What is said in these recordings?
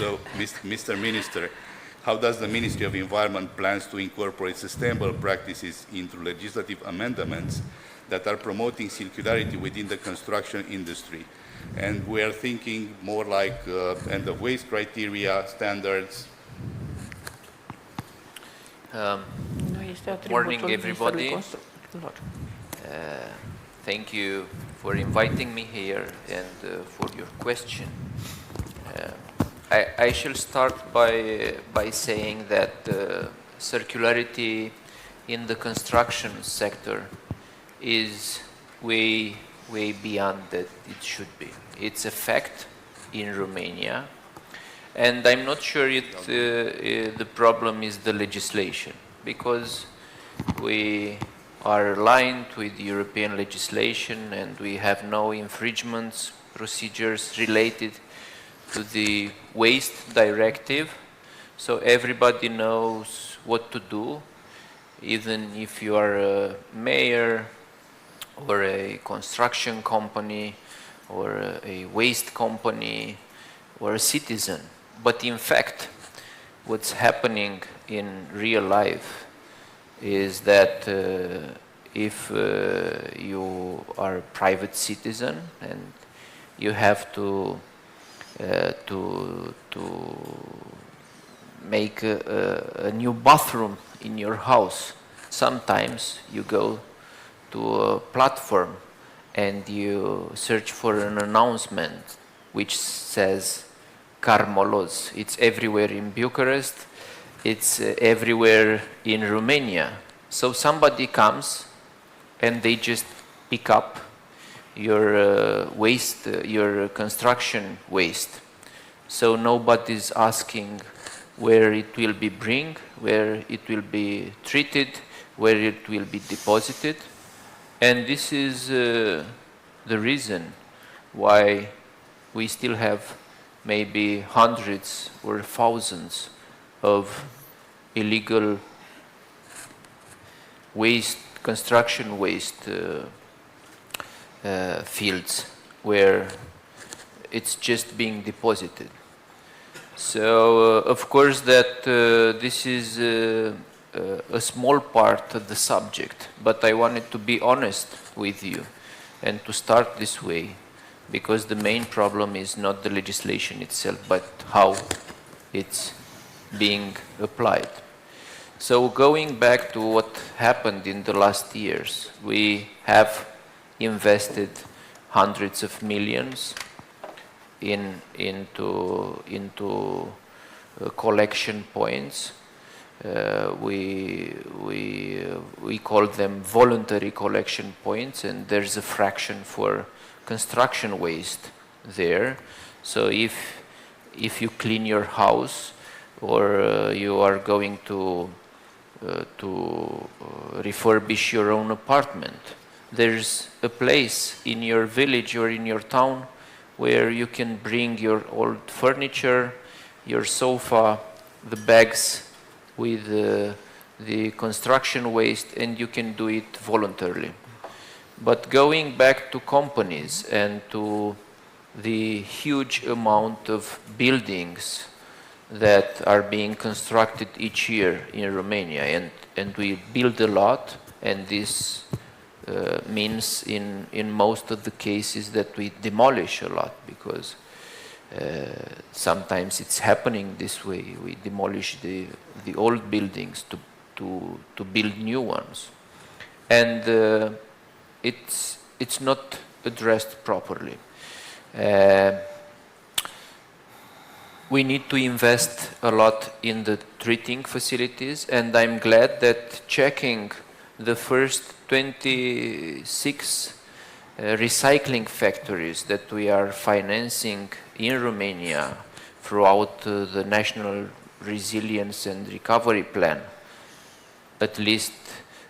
So, Mr. Minister, how does the Ministry of Environment plans to incorporate sustainable practices into legislative amendments that are promoting circularity within the construction industry? And we are thinking more like end-of-waste criteria, standards. Morning, everybody. Thank you for inviting me here and for your question. I shall start by saying that circularity in the construction sector is way beyond that it should be. It's a fact in Romania, and I'm not sure the problem is the legislation, because we are aligned with European legislation and we have no infringements procedures related to the waste directive, so everybody knows what to do, even if you are a mayor or a construction company or a waste company or a citizen. But in fact, what's happening in real life is that if you are a private citizen and you have to make a new bathroom in your house, sometimes you go to a platform and you search for an announcement which says Carmoloz. It's everywhere in Bucharest, it's everywhere in Romania. So somebody comes and they just pick up your waste, your construction waste. So nobody's asking where it will be bring, where it will be treated, where it will be deposited. And this is the reason why we still have maybe hundreds or thousands of illegal waste, construction waste fields where it's just being deposited. So of course that this is a small part of the subject, but I wanted to be honest with you and to start this way, because the main problem is not the legislation itself, but how it's being applied. So going back to what happened in the last years, we have invested hundreds of millions into collection points. We call them voluntary collection points, and there's a fraction for construction waste there. So if you clean your house or you are going to refurbish your own apartment, there's a place in your village or in your town where you can bring your old furniture, your sofa, the bags with the construction waste, and you can do it voluntarily. But going back to companies and to the huge amount of buildings that are being constructed each year in Romania, and we build a lot, and this means in most of the cases that we demolish a lot, because sometimes it's happening this way. We demolish the old buildings to build new ones, and it's not addressed properly. We need to invest a lot in the treating facilities, and I'm glad that checking the first 26 recycling factories that we are financing in Romania throughout the National Resilience and Recovery Plan, at least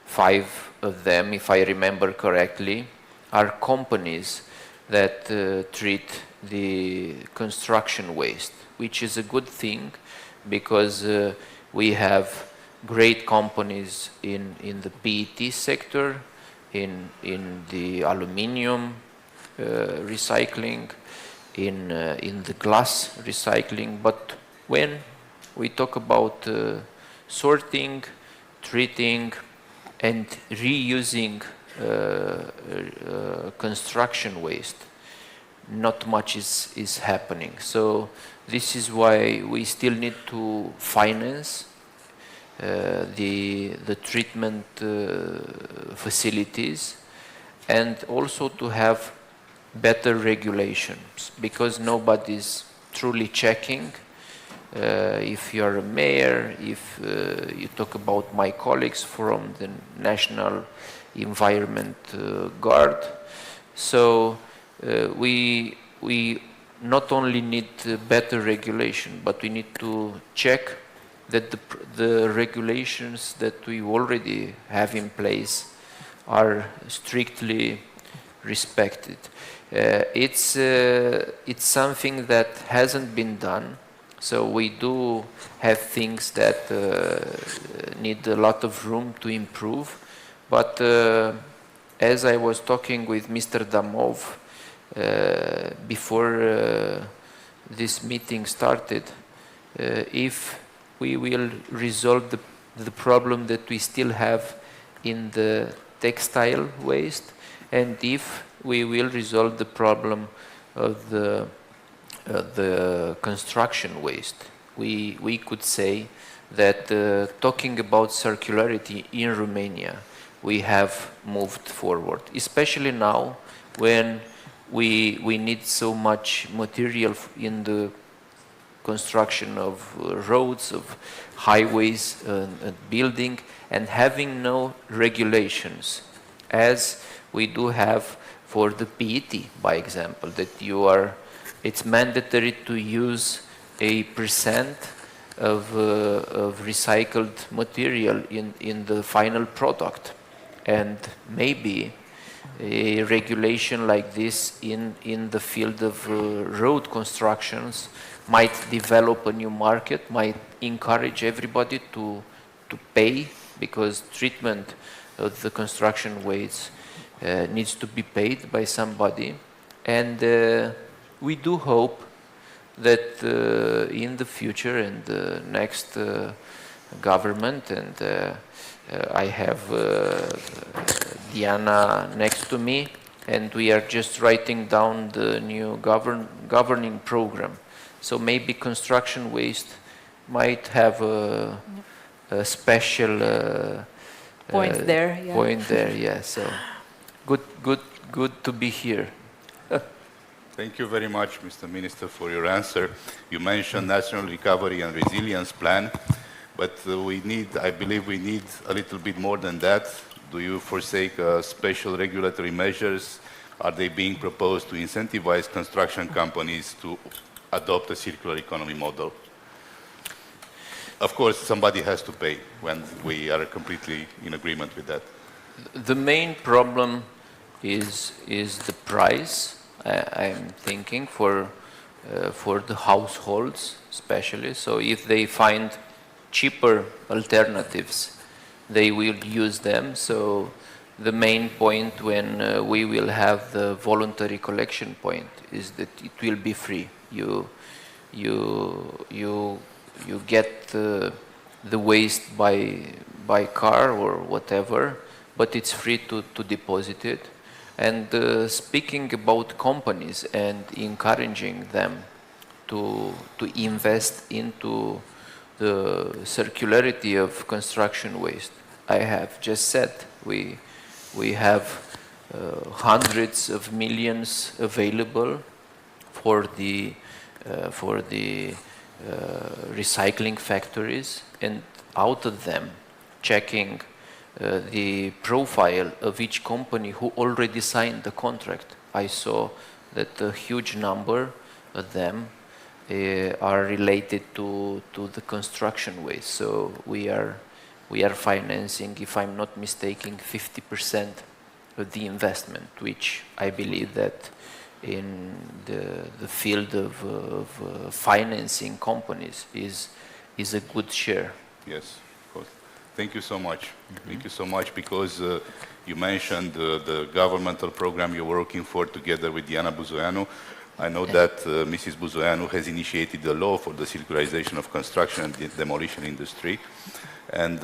5 of them, if I remember correctly, are companies that treat the construction waste, which is a good thing, because we have great companies in the PET sector, in the aluminium recycling, in the glass recycling, but when we talk about sorting, treating, and reusing construction waste, not much is happening. So this is why we still need to finance the treatment facilities, and also to have better regulations, because nobody's truly checking. If you're a mayor, if you talk about my colleagues from the National Environment Guard, so we not only need better regulation, but we need to check that the regulations that we already have in place are strictly respected. It's something that hasn't been done, so we do have things that need a lot of room to improve, but as I was talking with Mr. Damov before this meeting started, if we will resolve the problem that we still have in the textile waste, and if we will resolve the problem of the construction waste, we could say that talking about circularity in Romania, we have moved forward, especially now when we need so much material in the construction of roads, of highways, and building, and having no regulations, as we do have for the PET, by example, that it's mandatory to use a % of recycled material in the final product, and maybe a regulation like this in the field of road constructions might develop a new market, might encourage everybody to pay, because treatment of the construction waste needs to be paid by somebody. And we do hope that in the future, in the next government, and I have Diana next to me, and we are just writing down the new governing program. So maybe construction waste might have a special point there. Yeah. Point there, yeah. So good to be here. Thank you very much, Mr. Minister, for your answer. You mentioned National Recovery and Resilience Plan, but I believe we need a little bit more than that. Do you forsake special regulatory measures? Are they being proposed to incentivize construction companies to adopt a circular economy model? Of course, somebody has to pay, when we are completely in agreement with that. The main problem is the price. I'm thinking for the households especially. So if they find cheaper alternatives, they will use them. So the main point when we will have the voluntary collection point is that it will be free. You get the waste by car or whatever, but it's free to deposit it. And speaking about companies and encouraging them to invest into the circularity of construction waste, I have just said we have hundreds of millions available for the recycling factories, and out of them, checking the profile of each company who already signed the contract, I saw that a huge number of them are related to the construction waste. So we are financing, if I'm not mistaken, 50% of the investment, which I believe that in the field of financing companies is a good share. Yes, of course. Thank you so much. Mm-hmm. Thank you so much, because you mentioned the governmental program you're working for together with Diana Buzoianu. I know that Mrs. Buzoianu has initiated the law for the circularization of construction and demolition industry. And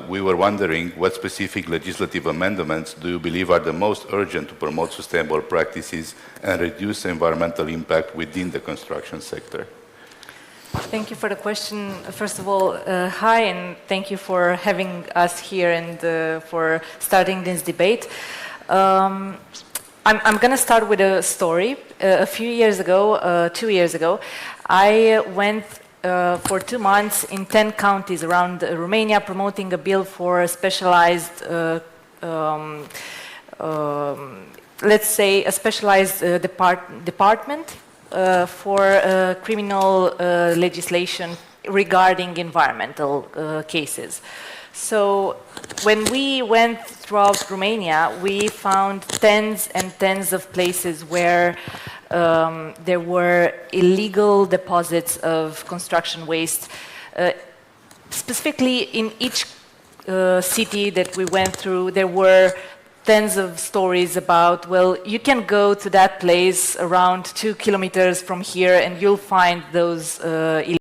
we were wondering what specific legislative amendments do you believe are the most urgent to promote sustainable practices and reduce environmental impact within the construction sector? Thank you for the question. First of all, hi, and thank you for having us here and for starting this debate. I'm going to start with a story. A few years ago, 2 years ago, I went for 2 months in 10 counties around Romania promoting a bill for a specialized, let's say, a specialized department for criminal legislation regarding environmental cases. So when we went throughout Romania, we found tens and tens of places where there were illegal deposits of construction waste. Specifically in each city that we went through, there were tens of stories about, well, you can go to that place around 2 kilometers from here and you'll find those illegal